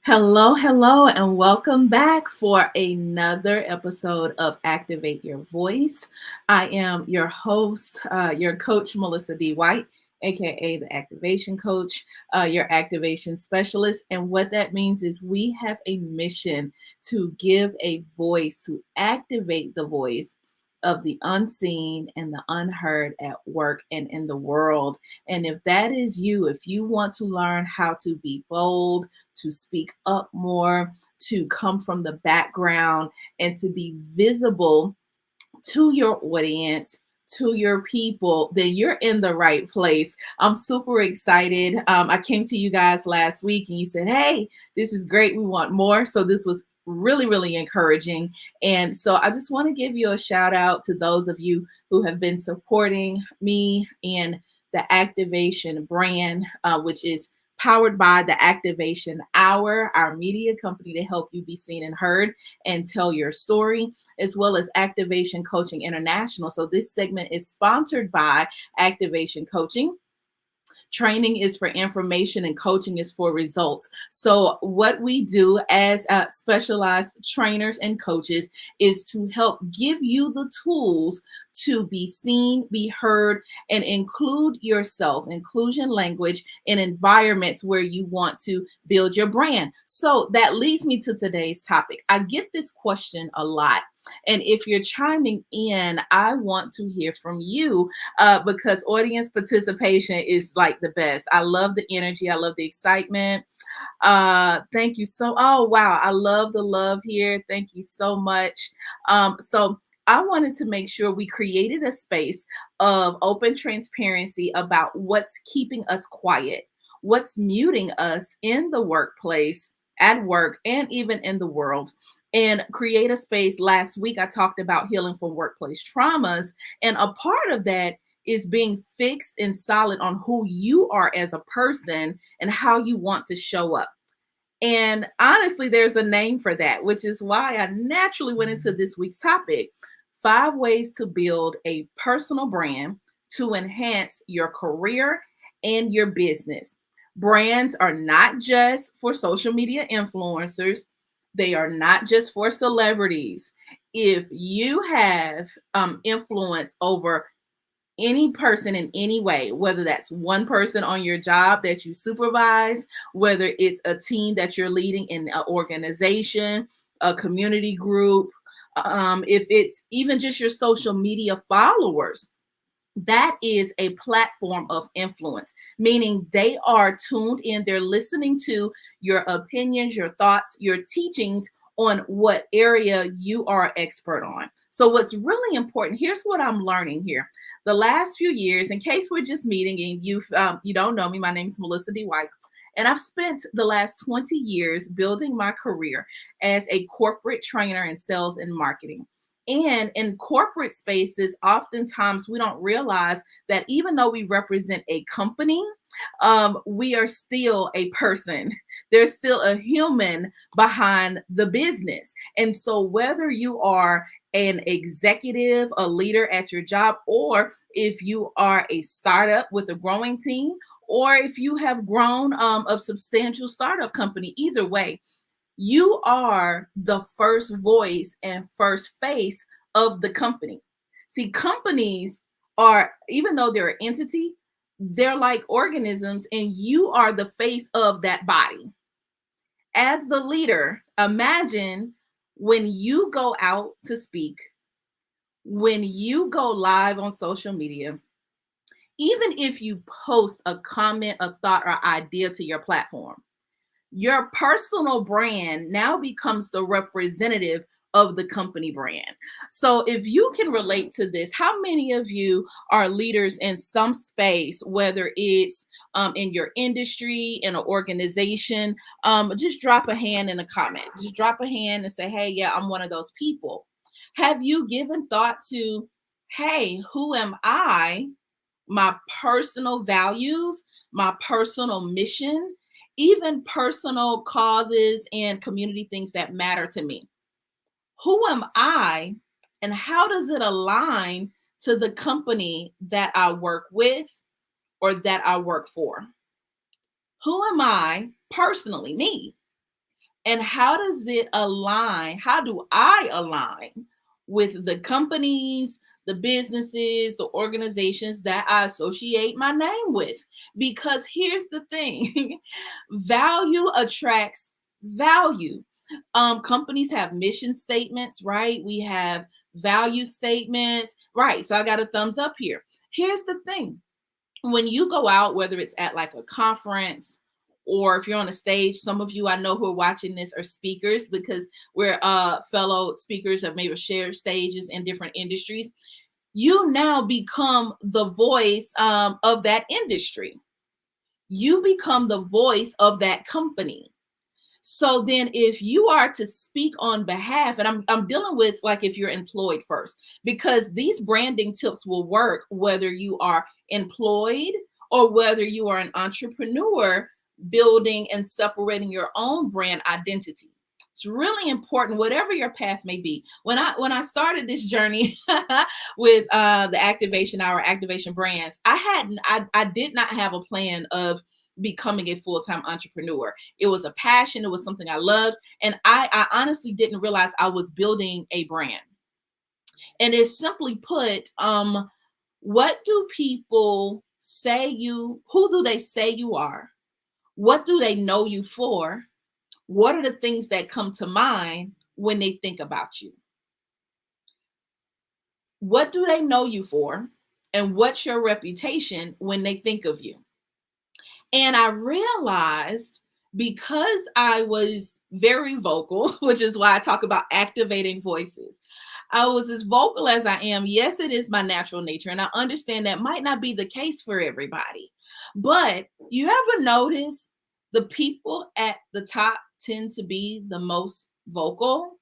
Hello, hello, and welcome back for another episode of Activate Your Voice. I am your host, your coach, Melissa D. White, aka the Activation Coach, your activation specialist. And what that means is we have a mission to give a voice, to activate the voice of the unseen and the unheard at work and in the world. And if that is you, if you want to learn how to be bold, to speak up more, to come from the background, and to be visible to your audience, to your people, then you're in the right place. I'm super excited. I came to you guys last week and you said, hey, this is great. We want more. So this was really, really encouraging. And so I just want to give you a shout out to those of you who have been supporting me and the Activation brand, which is powered by the Activation Hour, our media company to help you be seen and heard and tell your story, as well as Activation Coaching International. So this segment is sponsored by Activation Coaching. Training is for information and coaching is for results. So, what we do as specialized trainers and coaches is to help give you the tools to be seen, be heard, and include yourself, inclusion language in environments where you want to build your brand. So, that leads me to today's topic. I get this question a lot. And if you're chiming in, I want to hear from you because audience participation is like the best. I love the energy. I love the excitement. Thank you so. Oh wow, I love the love here. Thank you so much. So I wanted to make sure we created a space of open transparency about what's keeping us quiet, what's muting us in the workplace, at work, and even in the world. And create a space. Last week, I talked about healing from workplace traumas. And a part of that is being fixed and solid on who you are as a person and how you want to show up. And honestly, there's a name for that, which is why I naturally went into this week's topic: 5 ways to build a personal brand to enhance your career and your business. Brands are not just for social media influencers, they are not just for celebrities. If you have influence over any person in any way, whether that's one person on your job that you supervise, whether it's a team that you're leading in an organization, a community group, if it's even just your social media followers, that is a platform of influence, meaning they are tuned in, they're listening to your opinions, your thoughts, your teachings on what area you are expert on. So what's really important, here's what I'm learning here. The last few years, in case we're just meeting and you don't know me, my name is Melissa D. White, and I've spent the last 20 years building my career as a corporate trainer in sales and marketing. And in corporate spaces, oftentimes we don't realize that even though we represent a company, we are still a person. There's still a human behind the business. And so, whether you are an executive, a leader at your job, or if you are a startup with a growing team, or if you have grown a substantial startup company, either way, you are the first voice and first face of the company. See, companies are, even though they're an entity, they're like organisms, and you are the face of that body. As the leader, imagine when you go out to speak, when you go live on social media, even if you post a comment, a thought, or idea to your platform, your personal brand now becomes the representative of the company brand. So if you can relate to this, how many of you are leaders in some space, whether it's in your industry, in an organization? Just drop a hand in a comment. Just drop a hand and say, hey, yeah, I'm one of those people. Have you given thought to, hey, who am I? My personal values, my personal mission, even personal causes and community things that matter to me. Who am I and how does it align to the company that I work with or that I work for? Who am I personally, me? And how does it align? How do I align with the companies, the businesses, the organizations that I associate my name with? Because here's the thing, value attracts value. Companies have mission statements, right? We have value statements, right? So I got a thumbs up here. Here's the thing, when you go out, whether it's at like a conference or if you're on a stage, some of you I know who are watching this are speakers because we're fellow speakers have maybe shared stages in different industries. You now become the voice of that industry. You become the voice of that company. So then if you are to speak on behalf, and I'm dealing with like if you're employed first, because these branding tips will work whether you are employed or whether you are an entrepreneur building and separating your own brand identity. It's really important, whatever your path may be. When I started this journey with the activation, our activation brands, I did not have a plan of becoming a full-time entrepreneur. It was a passion. It was something I loved. And I honestly didn't realize I was building a brand. And it's simply put, what do people say you, who do they say you are? What do they know you for? What are the things that come to mind when they think about you? What do they know you for? And what's your reputation when they think of you? And I realized because I was very vocal, which is why I talk about activating voices. I was as vocal as I am. Yes, it is my natural nature. And I understand that might not be the case for everybody. But you ever notice the people at the top tend to be the most vocal?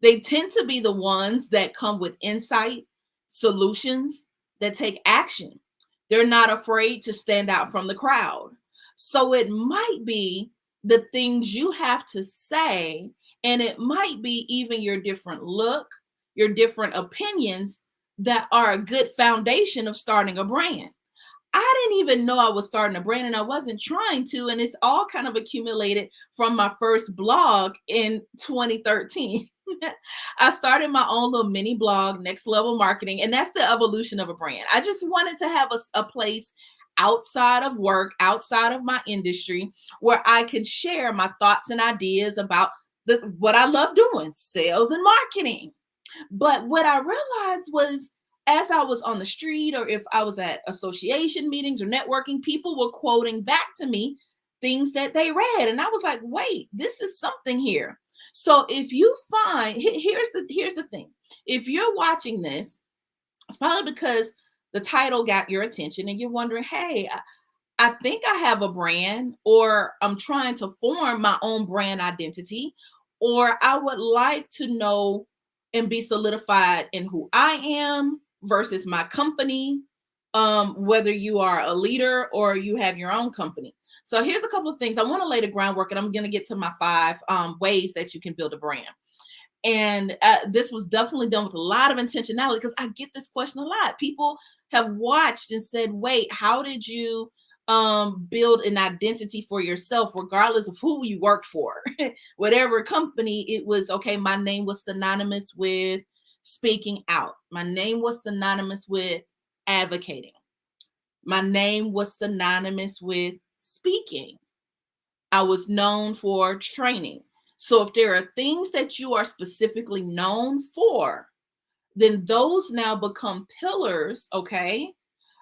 They tend to be the ones that come with insight, solutions, that take action. They're not afraid to stand out from the crowd. So it might be the things you have to say, and it might be even your different look, your different opinions that are a good foundation of starting a brand. I didn't even know I was starting a brand and I wasn't trying to. And it's all kind of accumulated from my first blog in 2013. I started my own little mini blog, Next Level Marketing, and that's the evolution of a brand. I just wanted to have a place outside of work, outside of my industry, where I could share my thoughts and ideas about what I love doing, sales and marketing. But what I realized was as I was on the street or if I was at association meetings or networking, people were quoting back to me things that they read. And I was like, wait, this is something here. So if you find here's the thing. If you're watching this, it's probably because the title got your attention and you're wondering, hey, I think I have a brand, or I'm trying to form my own brand identity, or I would like to know and be solidified in who I am versus my company, whether you are a leader or you have your own company. So here's a couple of things. I want to lay the groundwork, and I'm going to get to my 5 ways that you can build a brand. And this was definitely done with a lot of intentionality because I get this question a lot. People have watched and said, wait, how did you build an identity for yourself, regardless of who you worked for? Whatever company it was, okay, my name was synonymous with speaking out. My name was synonymous with advocating. My name was synonymous with speaking. I was known for training. So if there are things that you are specifically known for, then those now become pillars, okay?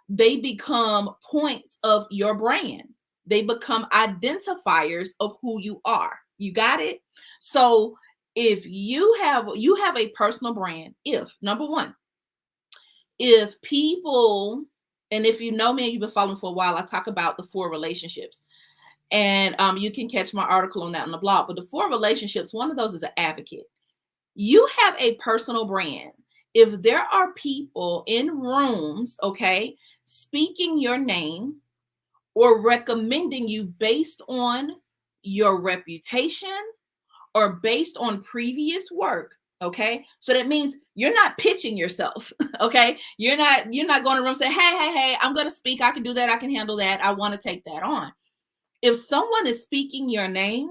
They become points of your brand. They become identifiers of who you are. You got it? So if you have a personal brand, if number one, if people, and if you know me and you've been following for a while, I talk about the 4 relationships. And you can catch my article on that on the blog. But the 4 relationships, one of those is an advocate. You have a personal brand. If there are people in rooms, okay, speaking your name or recommending you based on your reputation or based on previous work, okay, so that means you're not pitching yourself. Okay, you're not going around saying, hey, I'm going to speak, I can do that, I can handle that, I want to take that on. If someone is speaking your name,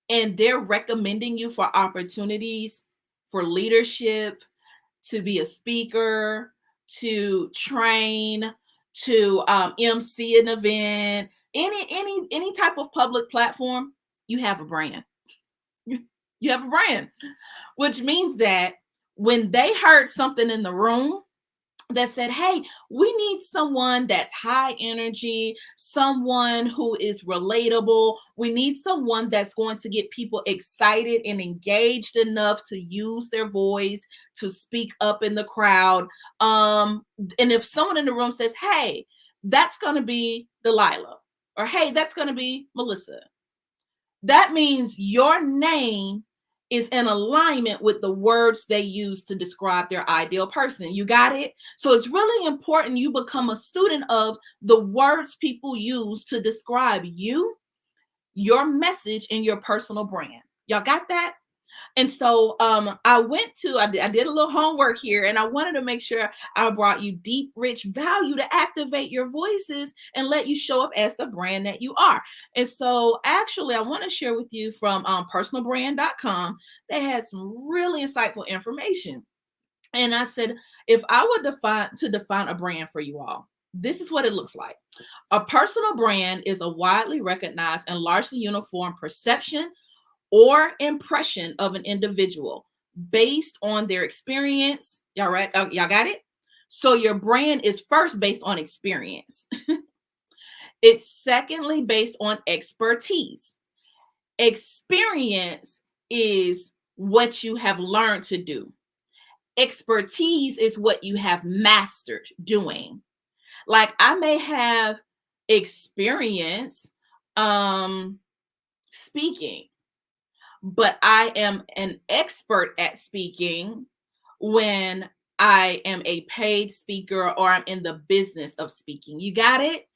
and they're recommending you for opportunities for leadership, to be a speaker, to train, to MC an event, any type of public platform, you have a brand. You you have a brand, which means that when they heard something in the room that said, hey, we need someone that's high energy, someone who is relatable. We need someone that's going to get people excited and engaged enough to use their voice to speak up in the crowd. And if someone in the room says, hey, that's going to be Delilah, or hey, that's going to be Melissa, that means your name is in alignment with the words they use to describe their ideal person. You got it? So it's really important you become a student of the words people use to describe you, your message, and your personal brand. Y'all got that? And so I did a little homework here, and I wanted to make sure I brought you deep, rich value to activate your voices and let you show up as the brand that you are. And so actually, I want to share with you from personalbrand.com. They had some really insightful information. And I said, if I were define a brand for you all, this is what it looks like. A personal brand is a widely recognized and largely uniform perception or impression of an individual based on their experience. Y'all right? Y'all got it? So your brand is first based on experience. It's secondly based on expertise. Experience is what you have learned to do. Expertise is what you have mastered doing. Like I may have experience speaking, but I am an expert at speaking when I am a paid speaker or I'm in the business of speaking. You got it?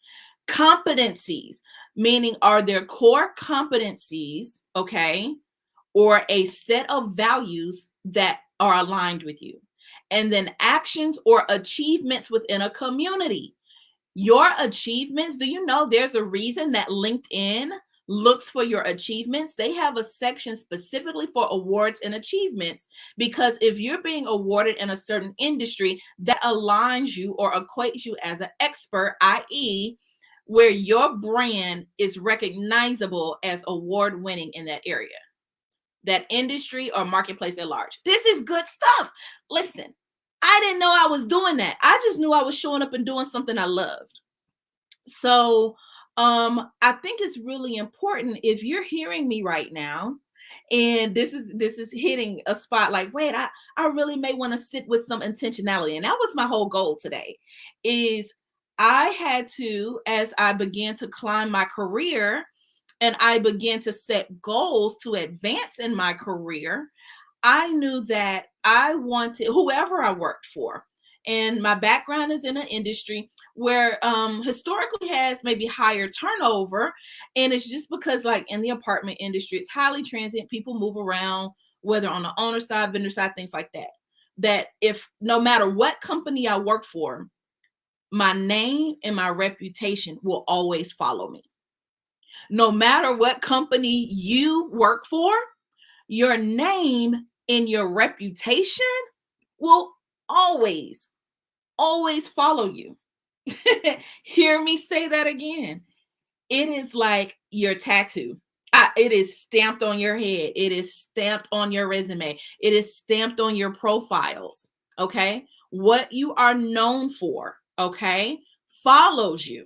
Competencies, meaning are there core competencies, okay, or a set of values that are aligned with you? And then actions or achievements within a community. Your achievements, do you know there's a reason that LinkedIn looks for your achievements? They have a section specifically for awards and achievements, because if you're being awarded in a certain industry, that aligns you or equates you as an expert, i.e., where your brand is recognizable as award winning in that area, that industry or marketplace at large. This is good stuff. Listen, I didn't know I was doing that. I just knew I was showing up and doing something I loved. So I think it's really important, if you're hearing me right now and this is hitting a spot like, wait, I really may want to sit with some intentionality. And that was my whole goal today, is I had to, as I began to climb my career and I began to set goals to advance in my career, I knew that I wanted whoever I worked for. And my background is in an industry where historically has maybe higher turnover. And it's just because, like in the apartment industry, it's highly transient. People move around, whether on the owner side, vendor side, things like that. That if no matter what company I work for, my name and my reputation will always follow me. No matter what company you work for, your name and your reputation will always, always follow you. Hear me say that again. It is like your tattoo. It is stamped on your head. It is stamped on your resume. It is stamped on your profiles. Okay. What you are known for, okay, follows you.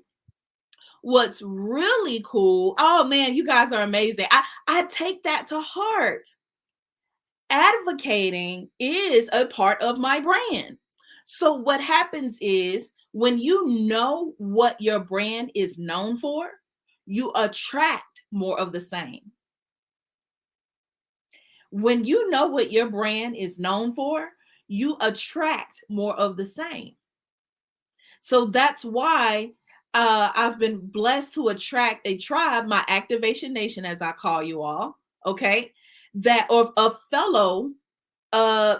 What's really cool, oh man, you guys are amazing. I take that to heart. Advocating is a part of my brand. So what happens is when you know what your brand is known for, you attract more of the same. When you know what your brand is known for, you attract more of the same. So that's why I've been blessed to attract a tribe, my Activation Nation, as I call you all, okay, that of fellow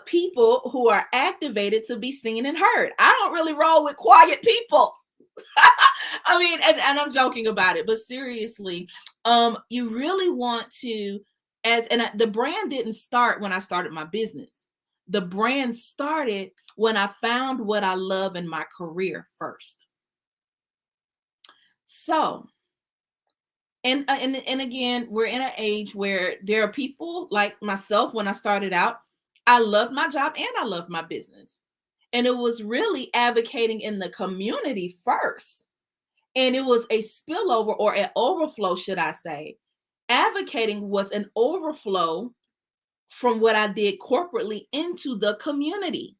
people who are activated to be seen and heard. I don't really roll with quiet people. I mean, and I'm joking about it, but seriously, you really want to The brand didn't start when I started my business. The brand started when I found what I love in my career first. So, and again, we're in an age where there are people like myself. When I started out, I loved my job and I loved my business, and it was really advocating in the community first, and it was a spillover or an overflow, should I say. Advocating was an overflow from what I did corporately into the community.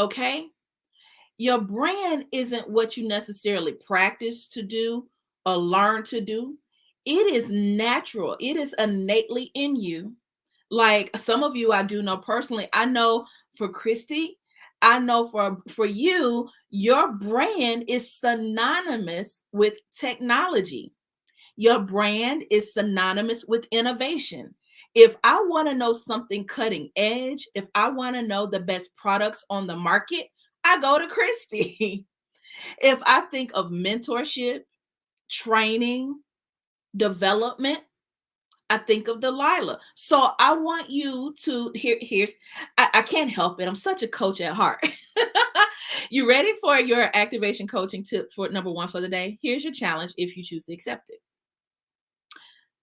Okay. Your brand isn't what you necessarily practice to do or learn to do. It is natural, it is innately in you. Like some of you I do know personally. I know for Christy, I know for you, your brand is synonymous with technology. Your brand is synonymous with innovation. If I want to know something cutting edge, if I want to know the best products on the market, I go to Christy. If I think of mentorship, training, development, I think of Delilah. So I want you to I can't help it. I'm such a coach at heart. You ready for your activation coaching tip for number 1 for the day? Here's your challenge if you choose to accept it.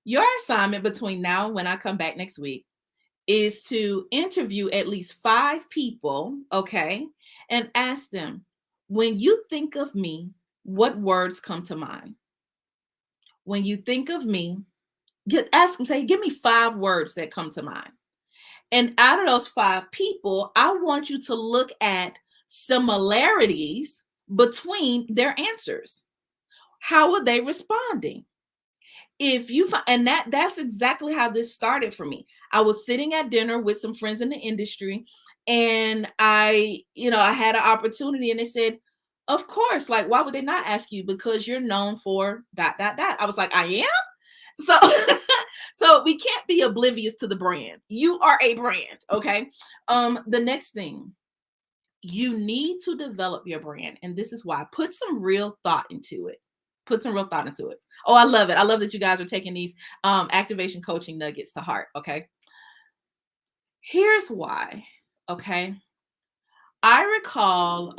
Your assignment between now and when I come back next week is to interview at least 5 people, okay? And ask them, when you think of me, what words come to mind? When you think of me, ask them, say, give me 5 words that come to mind. And out of those 5 people, I want you to look at similarities between their answers. How are they responding? If you find, and that's exactly how this started for me. I was sitting at dinner with some friends in the industry, and I had an opportunity, and they said, of course, like, why would they not ask you? Because you're known for dot dot dot. I was like, I am. So so we can't be oblivious to the brand. You are a brand. Okay. The next thing, you need to develop your brand, and this is why. Put some real thought into it. Put some real thought into it. Oh, I love it. I love that you guys are taking these activation coaching nuggets to heart. Okay. Here's why. Okay. I recall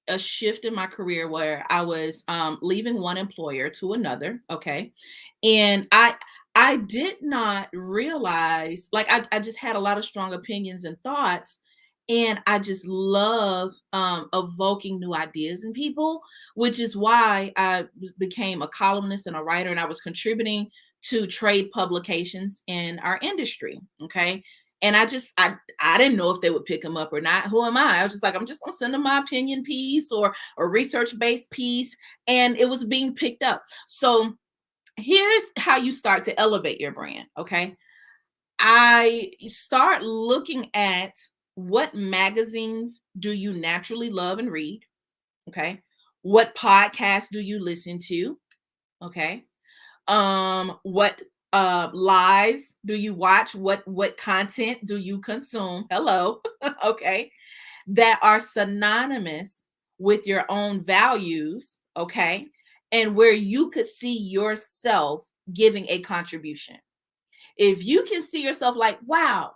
a shift in my career where I was leaving one employer to another. Okay. And I did not realize, like, I just had a lot of strong opinions and thoughts. And I just love evoking new ideas in people, which is why I became a columnist and a writer, and I was contributing to trade publications in our industry. Okay. And I didn't know if they would pick them up or not. Who am I? I was just like, I'm just gonna send them my opinion piece or a research-based piece. And it was being picked up. So here's how you start to elevate your brand. Okay. I start looking at what magazines do you naturally love and read? Okay. What podcasts do you listen to? Okay. What lives do you watch? What content do you consume? Hello. Okay. That are synonymous with your own values, okay? And where you could see yourself giving a contribution. If you can see yourself like, wow,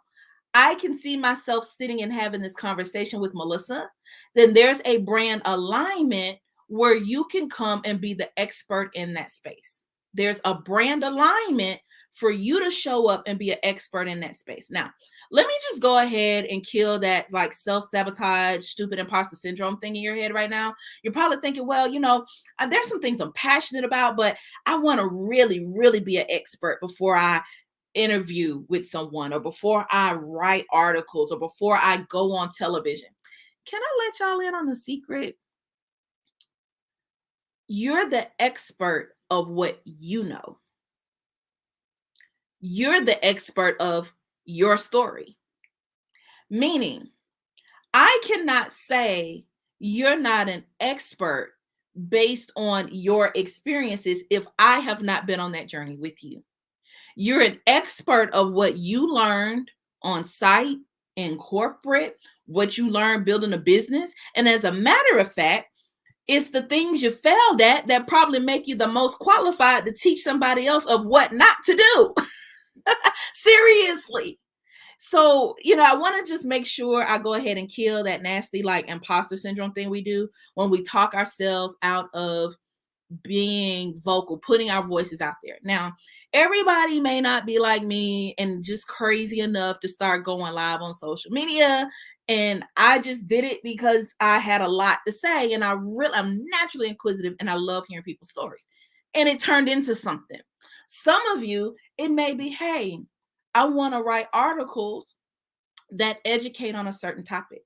I can see myself sitting and having this conversation with Melissa, then there's a brand alignment where you can come and be the expert in that space. There's a brand alignment for you to show up and be an expert in that space. Now, let me just go ahead and kill that like self-sabotage, stupid imposter syndrome thing in your head right now. You're probably thinking, well, there's some things I'm passionate about, but I want to really, really be an expert before I interview with someone or before I write articles or before I go on television. Can I let y'all in on the secret? You're the expert of what you know. You're the expert of your story. Meaning, I cannot say you're not an expert based on your experiences if I have not been on that journey with you. You're an expert of what you learned on site, in corporate, what you learned building a business. And as a matter of fact, it's the things you failed at that probably make you the most qualified to teach somebody else of what not to do. Seriously. So, I want to just make sure I go ahead and kill that nasty, like, imposter syndrome thing we do when we talk ourselves out of being vocal, putting our voices out there. Now, everybody may not be like me and just crazy enough to start going live on social media. And I just did it because I had a lot to say, and I'm naturally inquisitive, and I love hearing people's stories. And it turned into something. Some of you, it may be, hey, I want to write articles that educate on a certain topic.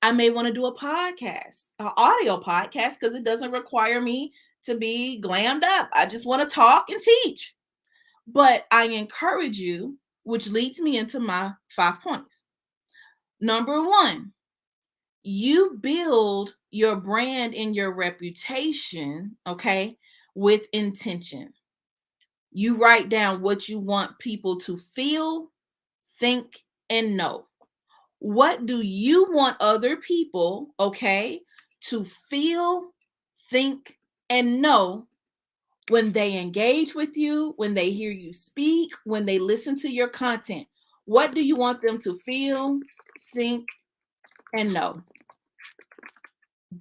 I may want to do a podcast, an audio podcast, because it doesn't require me to be glammed up. I just want to talk and teach. But I encourage you, which leads me into my 5 points. Number one, you build your brand and your reputation, okay, with intention. You write down what you want people to feel, think, and know. What do you want other people, okay, to feel, think, and know when they engage with you, when they hear you speak, when they listen to your content? What do you want them to feel, think, and know?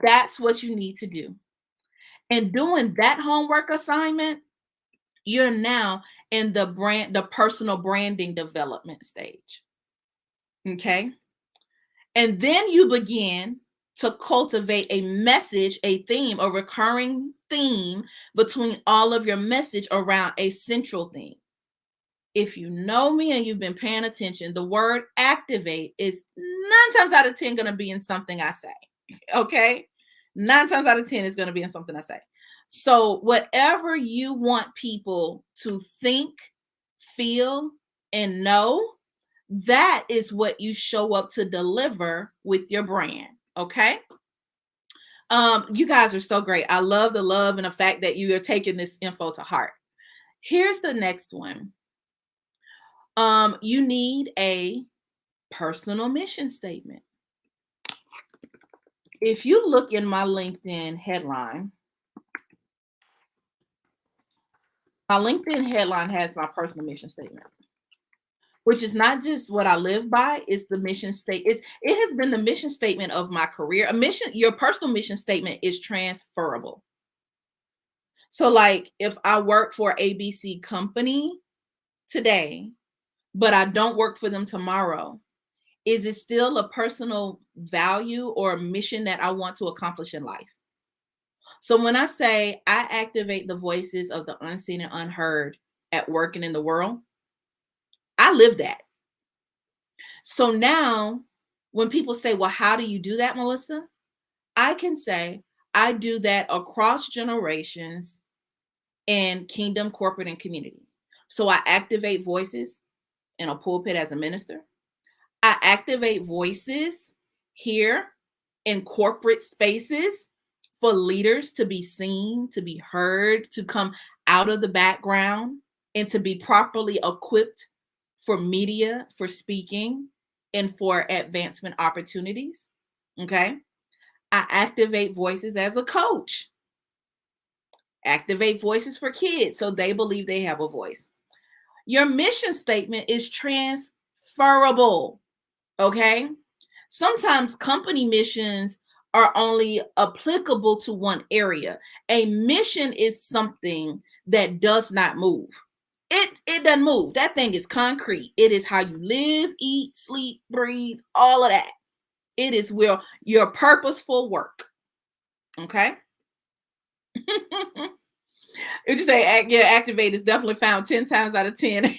That's what you need to do. And doing that homework assignment, you're now in the personal branding development stage. Okay? And then you begin to cultivate a message, a theme, a recurring theme between all of your message around a central theme. If you know me and you've been paying attention, the word activate is 9 times out of 10 going to be in something I say. Okay? 9 times out of 10 is going to be in something I say. So, whatever you want people to think, feel, and know, that is what you show up to deliver with your brand. Okay. You guys are so great. I love the love and the fact that you are taking this info to heart. Here's the next one. You need a personal mission statement. If you look in my LinkedIn headline, my LinkedIn headline has my personal mission statement, which is not just what I live by, it's the mission statement. It has been the mission statement of my career. Your personal mission statement is transferable. So, like, if I work for ABC company today, but I don't work for them tomorrow, is it still a personal value or a mission that I want to accomplish in life? So when I say I activate the voices of the unseen and unheard at work and in the world, I live that. So now when people say, well, how do you do that, Melissa? I can say I do that across generations and kingdom, corporate, and community. So I activate voices in a pulpit as a minister. I activate voices here in corporate spaces for leaders to be seen, to be heard, to come out of the background, and to be properly equipped for media, for speaking, and for advancement opportunities. Okay. I activate voices as a coach, activate voices for kids so they believe they have a voice. Your mission statement is transferable. Okay. Sometimes company missions are only applicable to one area. A mission is something that does not move. It doesn't move. That thing is concrete. It is how you live, eat, sleep, breathe, all of that. It is where your purposeful work. Okay. It just say yeah, activate is definitely found 10 times out of 10.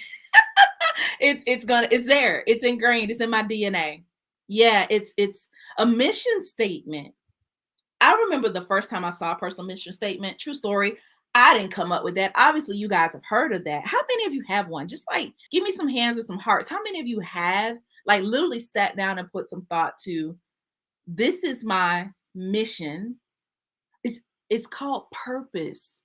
It's there. It's ingrained. It's in my DNA. Yeah, it's a mission statement. I remember the first time I saw a personal mission statement. True story. I didn't come up with that. Obviously, you guys have heard of that. How many of you have one? Just like give me some hands and some hearts. How many of you have like literally sat down and put some thought to this is my mission? It's called purpose.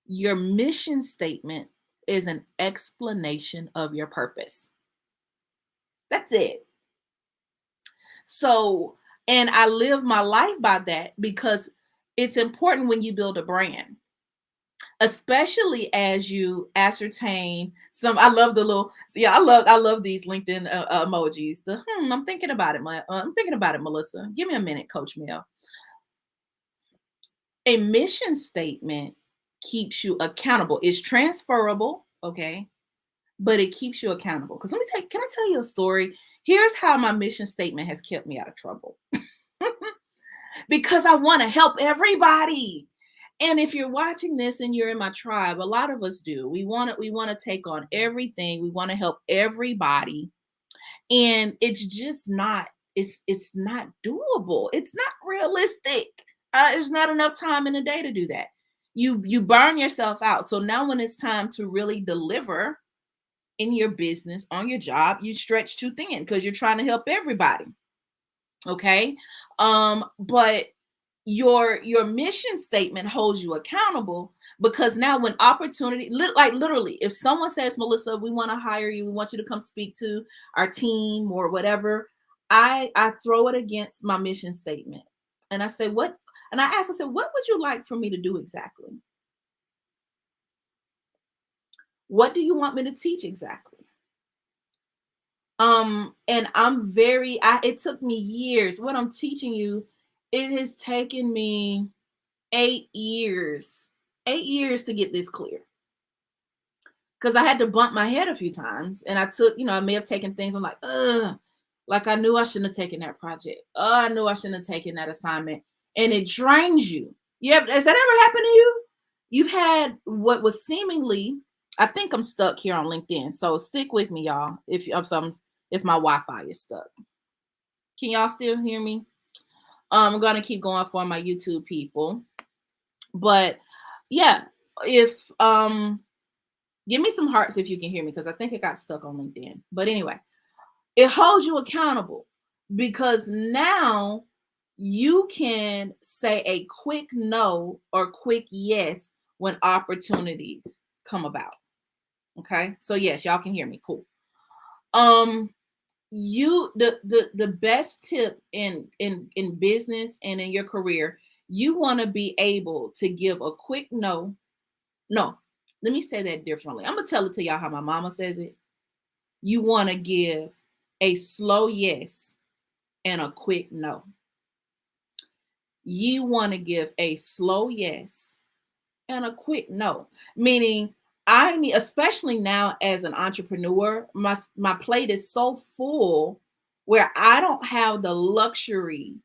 Your mission statement is an explanation of your purpose. That's it. So, and I live my life by that because it's important when you build a brand. especially as you ascertain some. I love the little, yeah, I love these LinkedIn emojis. I'm thinking about it. I'm thinking about it, Melissa. Give me a minute, Coach Mel. A mission statement keeps you accountable. It's transferable, okay, but it keeps you accountable. Because can I tell you a story? Here's how my mission statement has kept me out of trouble. Because I want to help everybody. And if you're watching this and you're in my tribe, a lot of us do. We want to take on everything. We want to help everybody. And it's just not it's not doable. It's not realistic. There's not enough time in the day to do that. You burn yourself out. So now when it's time to really deliver in your business, on your job, you stretch too thin because you're trying to help everybody. Okay. But your mission statement holds you accountable, because now when opportunity, like literally, if someone says, Melissa, we want to hire you, we want you to come speak to our team or whatever, I throw it against my mission statement. And I say, what? And I said, what would you like for me to do exactly? What do you want me to teach exactly? And it took me years. What I'm teaching you, it has taken me 8 years, 8 years to get this clear. Because I had to bump my head a few times, and I may have taken things. I'm like, ugh, like I knew I shouldn't have taken that project. Oh, I knew I shouldn't have taken that assignment, and it drains you. Yeah, has that ever happened to you? You've had what was seemingly. I think I'm stuck here on LinkedIn, so stick with me, y'all. If my Wi-Fi is stuck, can y'all still hear me? I'm gonna keep going for my YouTube people, but yeah, if give me some hearts if you can hear me, because I think it got stuck on LinkedIn. But anyway, it holds you accountable, because now you can say a quick no or quick yes when opportunities come about. Okay, so yes, y'all can hear me. Cool. Um, the best tip in business and in your career, you want to be able to give a quick no. No, let me say that differently. I'm gonna tell it to y'all how my mama says it. You want to give a slow yes and a quick no. You want to give a slow yes and a quick no. Meaning, I need, especially now as an entrepreneur, my plate is so full where I don't have the luxury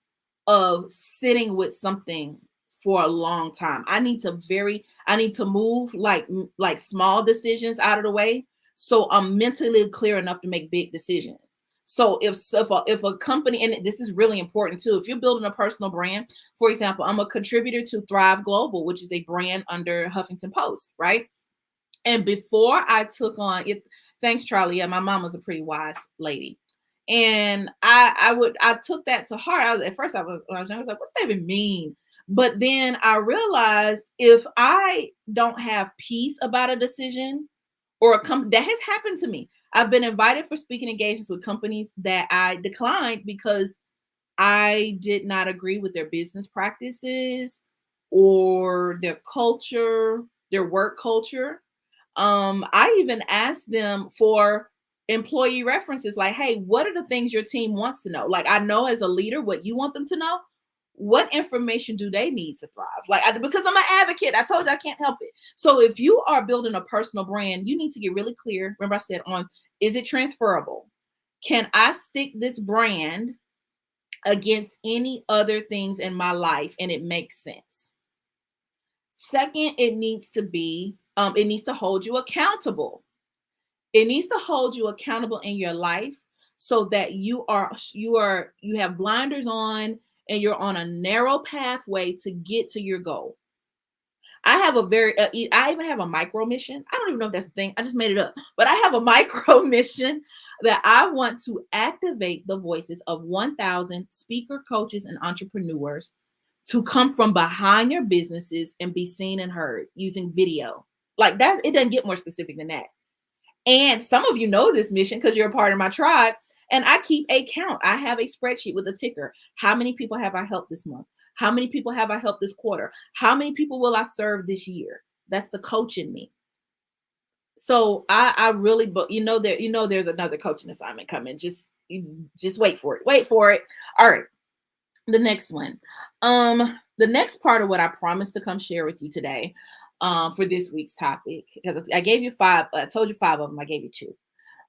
of sitting with something for a long time. I need to move like small decisions out of the way, so I'm mentally clear enough to make big decisions. So if a company, and this is really important too, if you're building a personal brand, for example, I'm a contributor to Thrive Global, which is a brand under Huffington Post, right? And before I took on it, thanks, Charlie. Yeah, my mom was a pretty wise lady. And I took that to heart. At first when I was young, I was like, what's that even mean? But then I realized, if I don't have peace about a decision or that has happened to me. I've been invited for speaking engagements with companies that I declined because I did not agree with their business practices or their culture, their work culture. I even asked them for employee references, like, hey, what are the things your team wants to know? Like, I know as a leader what you want them to know. What information do they need to thrive? Because I'm an advocate, I told you I can't help it. So if you are building a personal brand, you need to get really clear. Remember, I said, on, is it transferable? Can I stick this brand against any other things in my life and it makes sense? Second, it needs to hold you accountable. It needs to hold you accountable in your life, so that you have blinders on and you're on a narrow pathway to get to your goal. I even have a micro mission. I don't even know if that's a thing. I just made it up. But I have a micro mission that I want to activate the voices of 1,000 speaker, coaches, and entrepreneurs to come from behind their businesses and be seen and heard using video. Like that, it doesn't get more specific than that. And some of you know this mission because you're a part of my tribe. And I keep a count. I have a spreadsheet with a ticker. How many people have I helped this month? How many people have I helped this quarter? How many people will I serve this year? That's the coach in me. So I really, but there's another coaching assignment coming. Just wait for it. Wait for it. All right. The next one. The next part of what I promised to come share with you today, for this week's topic, because I gave you five, I told you five of them, I gave you two.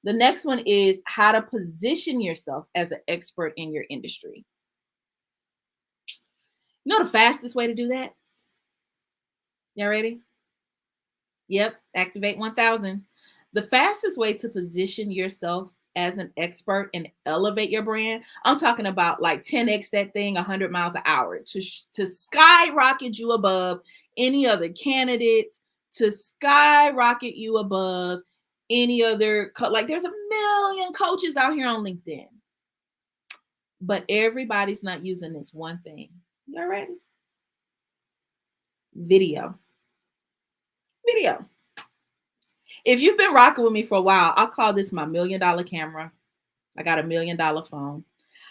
The next one is how to position yourself as an expert in your industry. You know the fastest way to do that? Y'all ready? Yep, activate 1000. The fastest way to position yourself as an expert and elevate your brand, I'm talking about like 10x that thing 100 miles an hour to skyrocket you above any other candidates, to skyrocket you above any other like there's a million coaches out here on LinkedIn, but everybody's not using this one thing. You all ready? Video. Video. If you've been rocking with me for a while, I'll call this my $1 million camera. I got a $1 million phone.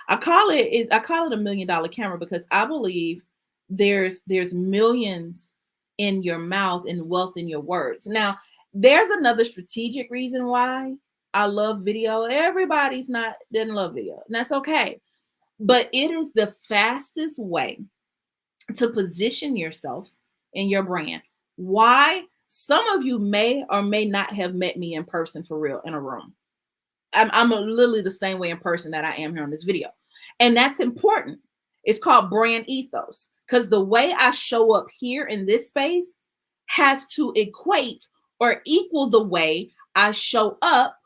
I call it a $1 million camera because I believe there's millions in your mouth and wealth in your words. Now, there's another strategic reason why I love video. Everybody's not didn't love video, and that's okay. But it is the fastest way to position yourself in your brand. Why? Some of you may or may not have met me in person for real in a room. I'm literally the same way in person that I am here on this video. And that's important. It's called brand ethos because the way I show up here in this space has to equate or equal the way I show up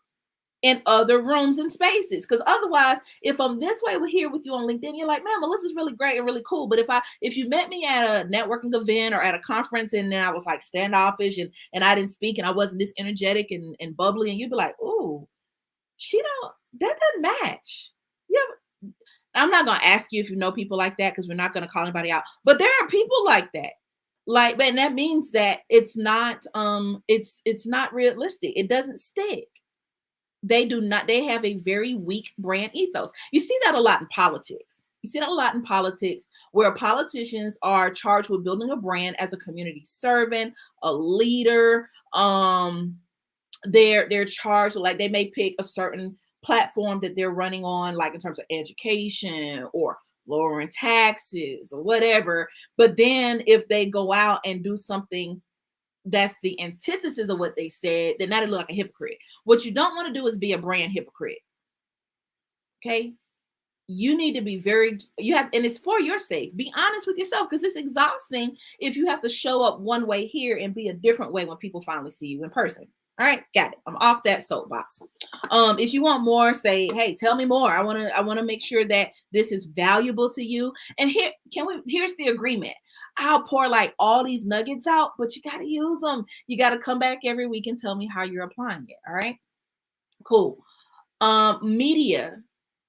in other rooms and spaces. Because otherwise, if I'm this way here with you on LinkedIn, you're like, man, Melissa's really great and really cool. But if you met me at a networking event or at a conference and then I was like standoffish and I didn't speak and I wasn't this energetic and bubbly, and you'd be like, ooh, that doesn't match. Yeah. I'm not gonna ask you if you know people like that because we're not gonna call anybody out. But there are people like that. Like, and that means that it's not realistic. It doesn't stick. They have a very weak brand ethos. You see that a lot in politics. You see that a lot in politics where politicians are charged with building a brand as a community servant, a leader. They're charged, like they may pick a certain platform that they're running on, like in terms of education or lowering taxes or whatever. But then if they go out and do something that's the antithesis of what they said, then that'll look like a hypocrite. What you don't want to do is be a brand hypocrite. Okay. You need to be and it's for your sake. Be honest with yourself because it's exhausting if you have to show up one way here and be a different way when people finally see you in person. All right, got it. I'm off that soapbox. If you want more, say, hey, tell me more. I want to make sure that this is valuable to you. And here's the agreement. I'll pour like all these nuggets out, but you got to use them. You got to come back every week and tell me how you're applying it. All right, cool. Media,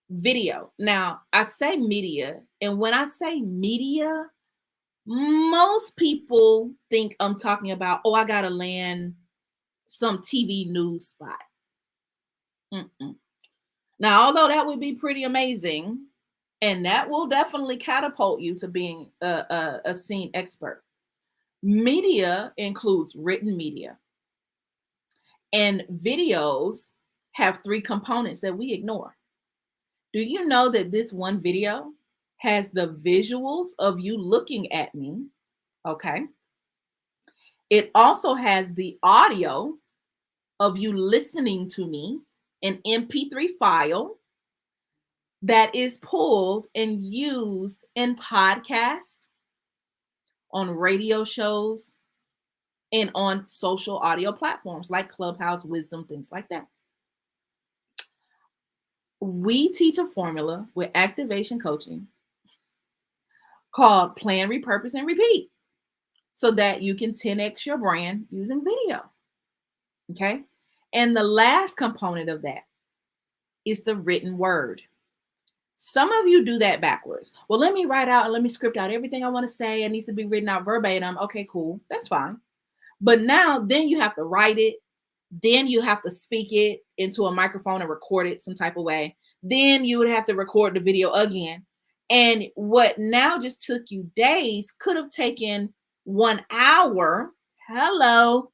video. Now, I say media, and when I say media, most people think I'm talking about, oh, I got to land some TV news spot. Mm-mm. Now, although that would be pretty amazing, and that will definitely catapult you to being a scene expert. Media includes written media, and videos have three components that we ignore. Do you know that this one video has the visuals of you looking at me? Okay. It also has the audio of you listening to me, an MP3 file that is pulled and used in podcasts, on radio shows, and on social audio platforms like Clubhouse, Wisdom, things like that. We teach a formula with activation coaching called Plan, Repurpose, and Repeat so that you can 10x your brand using video. Okay. And the last component of that is the written word. Some of you do that backwards. Well, let me write out and let me script out everything I want to say. It needs to be written out verbatim. Okay, cool. That's fine. But now then you have to write it. Then you have to speak it into a microphone and record it some type of way. Then you would have to record the video again. And what now just took you days could have taken 1 hour hello,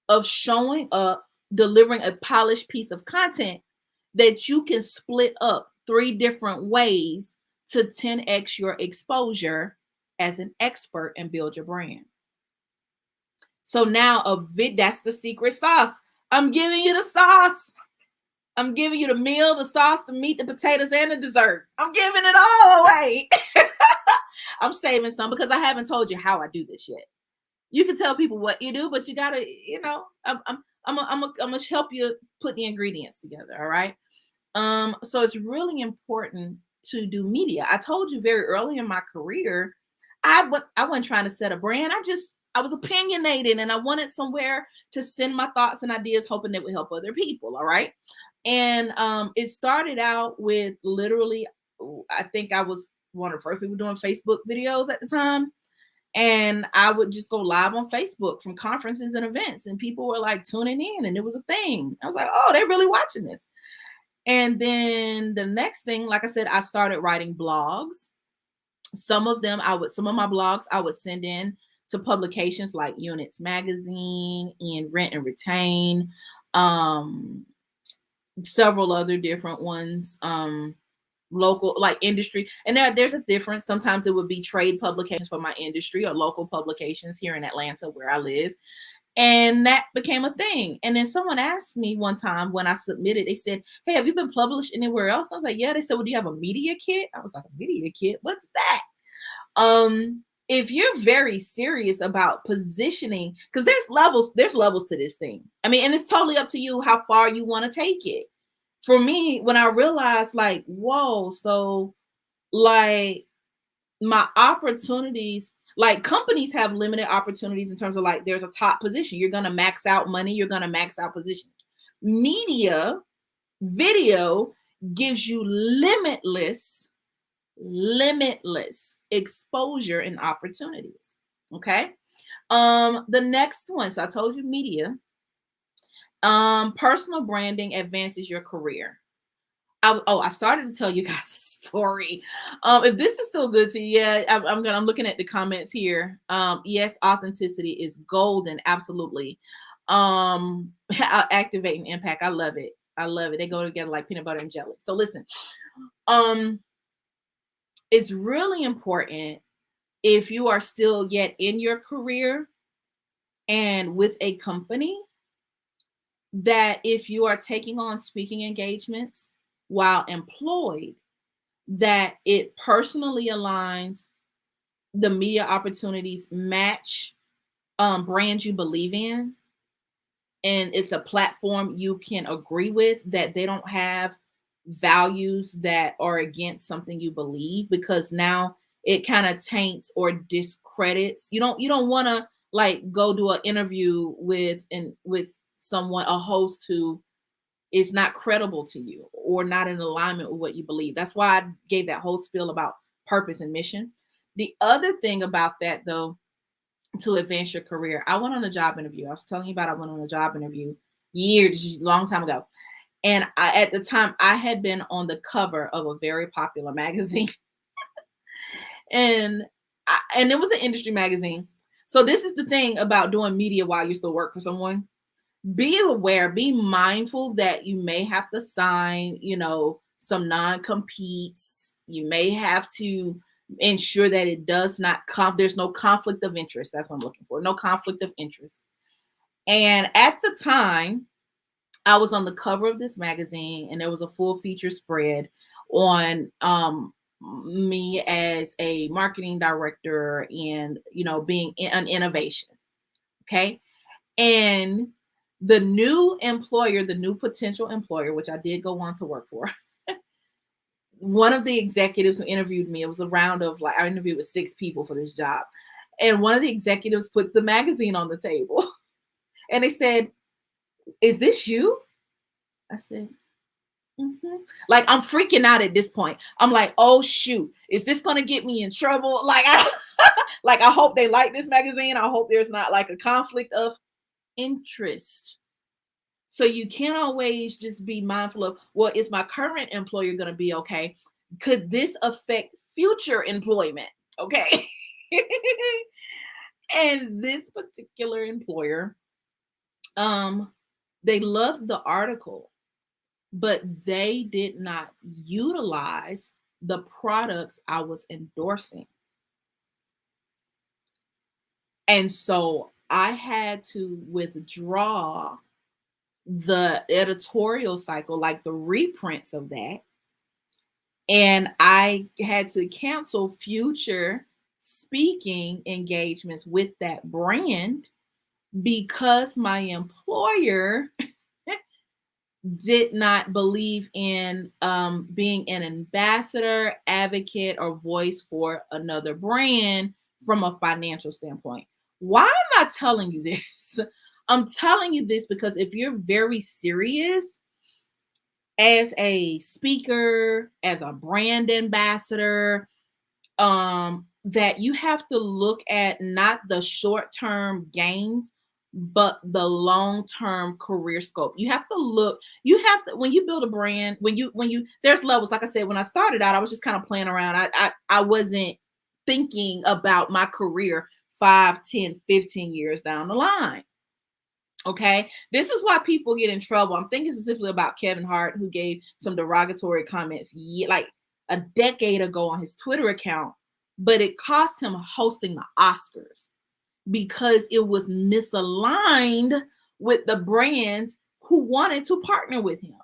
of showing up, delivering a polished piece of content that you can split up 3 different ways to 10x your exposure as an expert and build your brand. So now that's the secret sauce. I'm giving you the sauce. I'm giving you the meal, the sauce, the meat, the potatoes, and the dessert. I'm giving it all away. I'm saving some because I haven't told you how I do this yet. You can tell people what you do, but you gotta, I'm gonna help you put the ingredients together. All right. So it's really important to do media. I told you very early in my career, I wasn't trying to set a brand. I was opinionated and I wanted somewhere to send my thoughts and ideas, hoping it would help other people. All right. And it started out with literally, I think I was one of the first people doing Facebook videos at the time. And I would just go live on Facebook from conferences and events, and people were like tuning in, and it was a thing. I was like, oh, they're really watching this. And then the next thing, like I said, I started writing blogs. Some of my blogs I would send in to publications like Units Magazine and Rent and Retain, several other different ones, local, like industry. And there's a difference. Sometimes it would be trade publications for my industry or local publications here in Atlanta where I live. And that became a thing. And then someone asked me one time when I submitted, they said, hey, have you been published anywhere else? I was like, yeah. They said, well, do you have a media kit? I was like, a media kit? What's that? If you're very serious about positioning, because there's levels to this thing. I mean, and it's totally up to you how far you want to take it. For me, when I realized like, whoa, so like my opportunities, like companies have limited opportunities in terms of like there's a top position. You're gonna max out money, you're gonna max out positions. Media, video gives you limitless exposure and opportunities. Okay. The next one, so I told you media. Personal branding advances your career. I started to tell you guys a story. If this is still good to you, yeah, I'm looking at the comments here. Yes, authenticity is golden, absolutely. Activating impact, I love it. I love it. They go together like peanut butter and jelly. So listen, it's really important if you are still yet in your career and with a company, that if you are taking on speaking engagements while employed, that it personally aligns, the media opportunities match brands you believe in, and it's a platform you can agree with, that they don't have values that are against something you believe, because now it kind of taints or discredits. You don't want to like go do an interview with someone, a host who is not credible to you or not in alignment with what you believe. That's why I gave that whole spiel about purpose and mission. The other thing about that, though, to advance your career, I went on a job interview. I was telling you about I went on a job interview years, long time ago. And at the time, I had been on the cover of a very popular magazine. and it was an industry magazine. So this is the thing about doing media while you still work for someone. Be aware, be mindful that you may have to sign, some non-competes. You may have to ensure that it does not there's no conflict of interest. That's what I'm looking for. No conflict of interest. And at the time, I was on the cover of this magazine, and there was a full feature spread on me as a marketing director and being an innovation. Okay. And the new employer, the new potential employer, which I did go on to work for, one of the executives who interviewed me, it was a round of I interviewed with 6 people for this job. And one of the executives puts the magazine on the table and they said, is this you? I said, mm-hmm. Like, I'm freaking out at this point. I'm like, oh shoot, is this going to get me in trouble? I hope they like this magazine. I hope there's not like a conflict of interest. So you can't always just be mindful of, well, is my current employer going to be okay? Could this affect future employment? Okay. And this particular employer, um, they loved the article, but they did not utilize the products I was endorsing. And so I had to withdraw the editorial cycle, like the reprints of that. And I had to cancel future speaking engagements with that brand because my employer did not believe in being an ambassador, advocate, or voice for another brand from a financial standpoint. Why am I telling you this? I'm telling you this because if you're very serious as a speaker, as a brand ambassador, that you have to look at not the short-term gains, but the long-term career scope. You have to look, you have to, when you build a brand, when you there's levels. Like I said, when I started out, I was just kind of playing around. I wasn't thinking about my career 5, 10, 15 years down the line. Okay. This is why people get in trouble. I'm thinking specifically about Kevin Hart, who gave some derogatory comments like a decade ago on his Twitter account, but it cost him hosting the Oscars because it was misaligned with the brands who wanted to partner with him.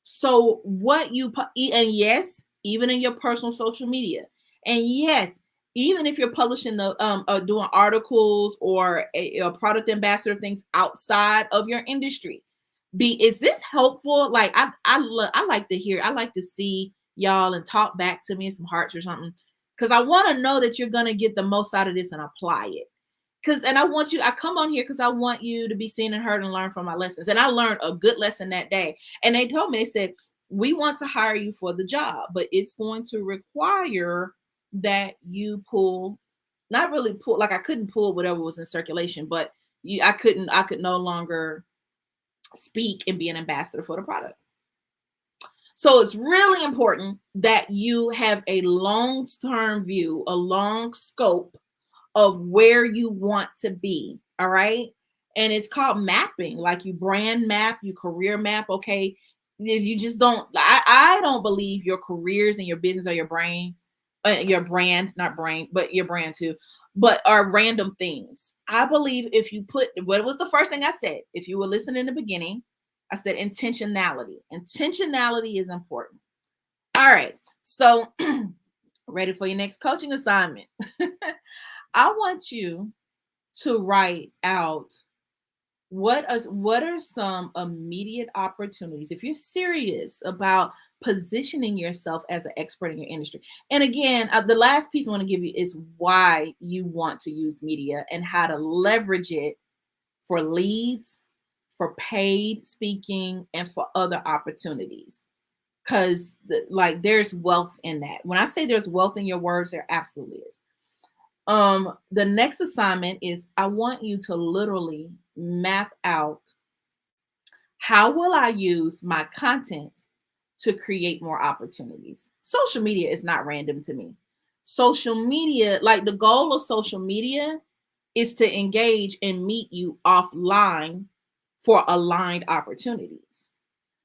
So what you put, and yes, even in your personal social media, and yes, even if you're publishing the doing articles or a product ambassador things outside of your industry, is this helpful? Like I like to hear, I like to see y'all and talk back to me in some hearts or something, because I want to know that you're gonna get the most out of this and apply it. And I come on here because I want you to be seen and heard and learn from my lessons. And I learned a good lesson that day. And they told me, they said, we want to hire you for the job, but it's going to require that you pull, not really pull, like I couldn't pull whatever was in circulation, but I could no longer speak and be an ambassador for the product. So it's really important that you have a long-term view, a long scope of where you want to be. All right. And it's called mapping, like you brand map, you career map. Okay. If you just don't, I don't believe your careers and your business or your brand, not brain, but your brand too, but are random things. I believe if you put, what was the first thing I said? If you were listening in the beginning, I said intentionality. Intentionality is important. All right. So, ready for your next coaching assignment. I want you to write out what are some immediate opportunities if you're serious about positioning yourself as an expert in your industry. And again, the last piece I want to give you is why you want to use media and how to leverage it for leads, for paid speaking, and for other opportunities. Because there's wealth in that. When I say there's wealth in your words, there absolutely is. The next assignment is I want you to literally map out how will I use my content to create more opportunities. Social media is not random to me. Social media, like the goal of social media is to engage and meet you offline for aligned opportunities.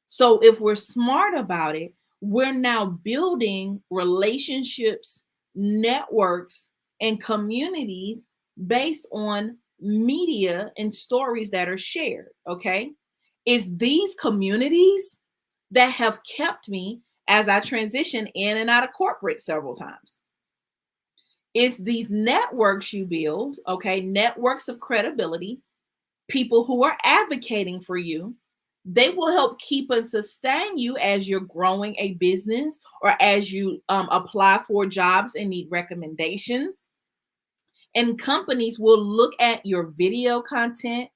So if we're smart about it, we're now building relationships, networks, and communities based on media and stories that are shared. Okay. It's these communities that have kept me as I transition in and out of corporate several times. It's these networks you build, okay, networks of credibility, people who are advocating for you. They will help keep and sustain you as you're growing a business or as you apply for jobs and need recommendations. And companies will look at your video content,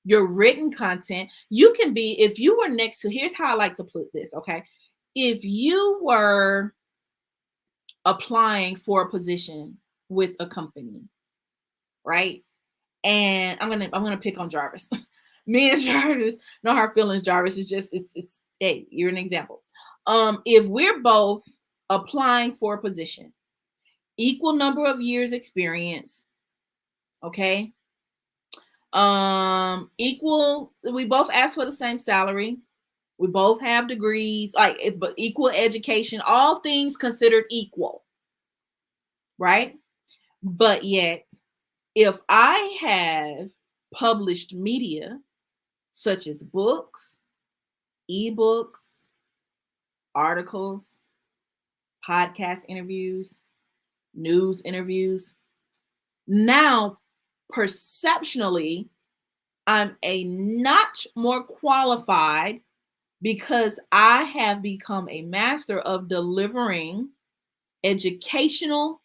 your written content. You can be, if you were next to, here's how I like to put this, okay? If you were applying for a position with a company, right? And I'm gonna pick on Jarvis. Me and Jarvis, no hard feelings, Jarvis. It's just it's hey, you're an example. If we're both applying for a position, equal number of years experience, Okay. Equal, we both ask for the same salary. We both have degrees, but equal education, all things considered equal, right? But yet, if I have published media such as books, ebooks, articles, podcast interviews, news interviews, now perceptionally, I'm a notch more qualified because I have become a master of delivering educational,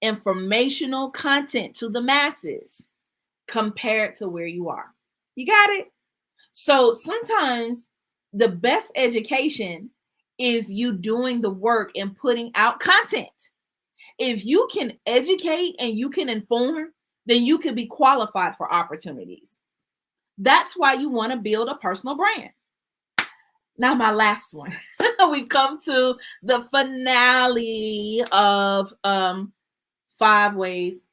informational content to the masses compared to where you are. You got it? So sometimes the best education is you doing the work and putting out content. If you can educate and you can inform, then you can be qualified for opportunities. That's why you want to build a personal brand. Now, my last one. We've come to the finale of 5 ways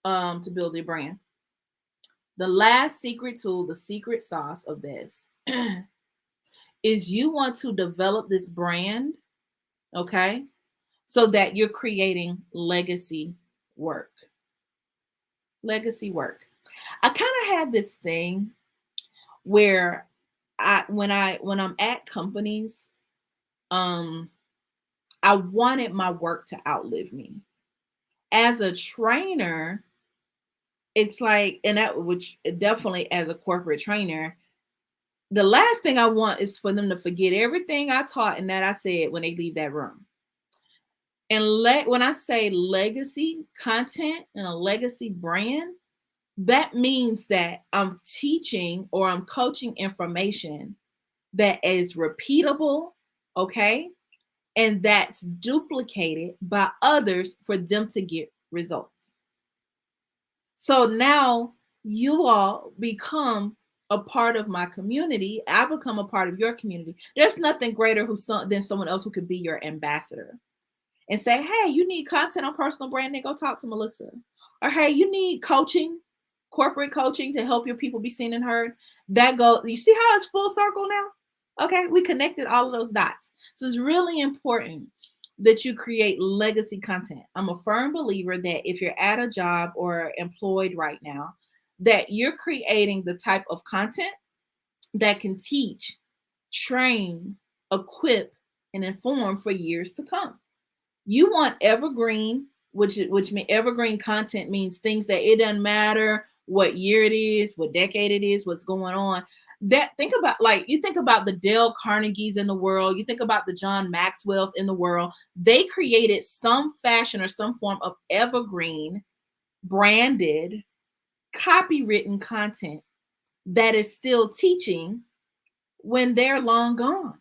to build a brand. The last secret tool, the secret sauce of this, is you want to develop this brand, okay, so that you're creating legacy work. Legacy work. I kind of had this thing where when I'm at companies, um, I wanted my work to outlive me. As a trainer, it's like, and that, which definitely as a corporate trainer, the last thing I want is for them to forget everything I taught and that I said when they leave that room. And when I say legacy content and a legacy brand, that means that I'm teaching or I'm coaching information that is repeatable, okay? And that's duplicated by others for them to get results. So now you all become a part of my community. I become a part of your community. There's nothing greater than someone else who could be your ambassador and say, hey, you need content on personal branding, go talk to Melissa. Or hey, you need coaching, corporate coaching to help your people be seen and heard. You see how it's full circle now? Okay, we connected all of those dots. So it's really important that you create legacy content. I'm a firm believer that if you're at a job or employed right now, that you're creating the type of content that can teach, train, equip, and inform for years to come. You want evergreen, which mean evergreen content means things that it doesn't matter what year it is, what decade it is, what's going on. That you think about the Dale Carnegies in the world, you think about the John Maxwell's in the world. They created some fashion or some form of evergreen, branded, copywritten content that is still teaching when they're long gone.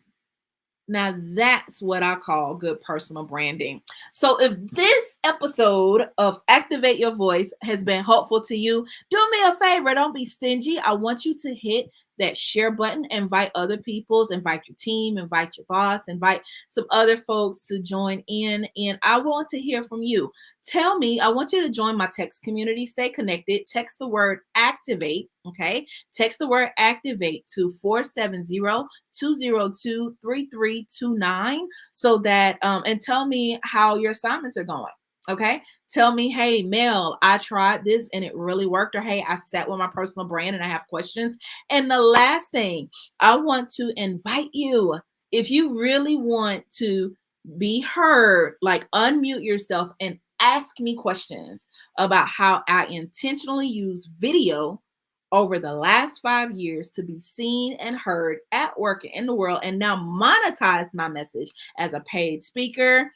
Now that's what I call good personal branding. So if this episode of Activate Your Voice has been helpful to you, do me a favor, don't be stingy. I want you to hit that share button, invite other people, invite your team, invite your boss, invite some other folks to join in. And I want to hear from you. Tell me, I want you to join my text community. Stay connected. Text the word activate. Okay. Text the word activate to 470-202-3329 so that and tell me how your assignments are going. Okay. Tell me, hey, Mel, I tried this and it really worked. Or hey, I sat with my personal brand and I have questions. And the last thing, I want to invite you, if you really want to be heard, like unmute yourself and ask me questions about how I intentionally use video over the last 5 years to be seen and heard at work in the world and now monetize my message as a paid speaker.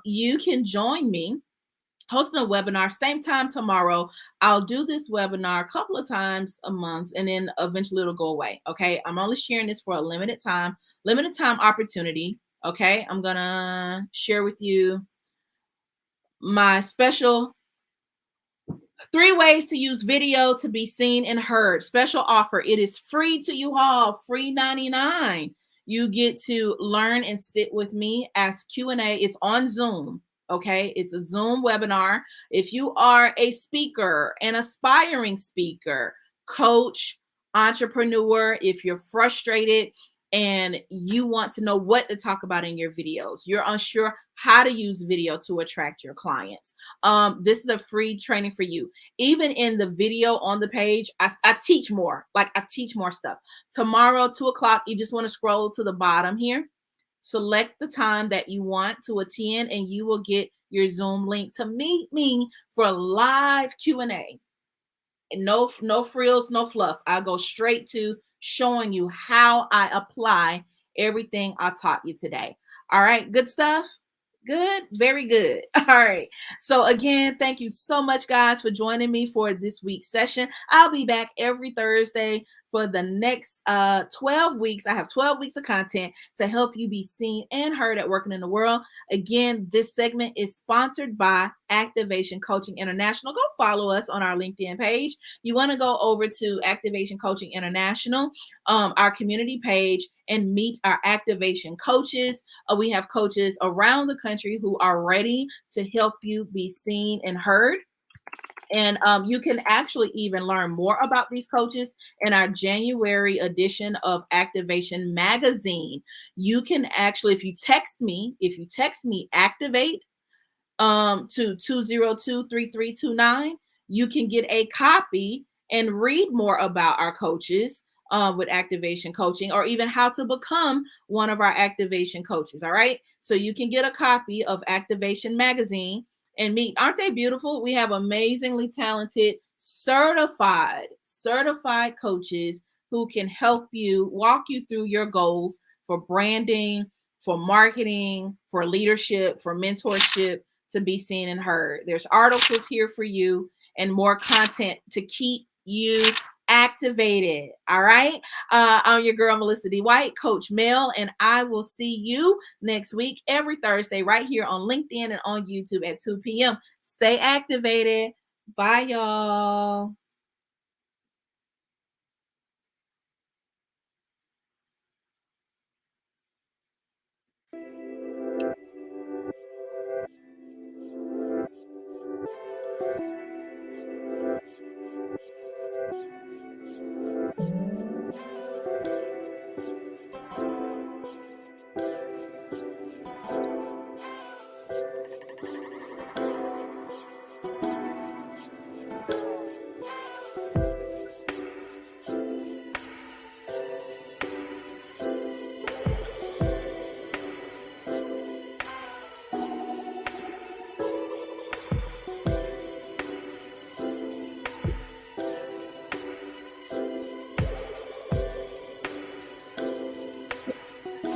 You can join me hosting a webinar same time tomorrow. I'll do this webinar a couple of times a month and then eventually it'll go away. Okay. I'm only sharing this for a limited time opportunity. Okay. I'm going to share with you my special 3 ways to use video to be seen and heard. Special offer. It is free to you all, free 99. You get to learn and sit with me, ask Q&A. It's on Zoom. Okay, it's a Zoom webinar. If you are a speaker, an aspiring speaker, coach, entrepreneur, if you're frustrated and you want to know what to talk about in your videos, you're unsure how to use video to attract your clients. This is a free training for you. Even in the video on the page, I teach more. Like I teach more stuff. Tomorrow, 2 o'clock, you just want to scroll to the bottom here, select the time that you want to attend, and you will get your Zoom link to meet me for a live Q&A. No frills, no fluff. I go straight to showing you how I apply everything I taught you today. All right, good stuff. Good, very good. All right. So again, thank you so much, guys, for joining me for this week's session. I'll be back every Thursday for the next 12 weeks. I have 12 weeks of content to help you be seen and heard at Working in the World. Again, this segment is sponsored by Activation Coaching International. Go follow us on our LinkedIn page. You want to go over to Activation Coaching International, our community page, and meet our activation coaches. We have coaches around the country who are ready to help you be seen and heard. And you can actually even learn more about these coaches in our January edition of Activation Magazine. You can actually, if you text me, activate to 202-3329, you can get a copy and read more about our coaches with activation coaching, or even how to become one of our activation coaches. All right. So you can get a copy of Activation Magazine and meet. Aren't they beautiful? We have amazingly talented, certified coaches who can help you walk you through your goals for branding, for marketing, for leadership, for mentorship, to be seen and heard. There's articles here for you and more content to keep you activated. All right. I'm your girl, Melissa D. White, Coach Mel, and I will see you next week, every Thursday, right here on LinkedIn and on YouTube at 2 p.m. Stay activated. Bye, y'all.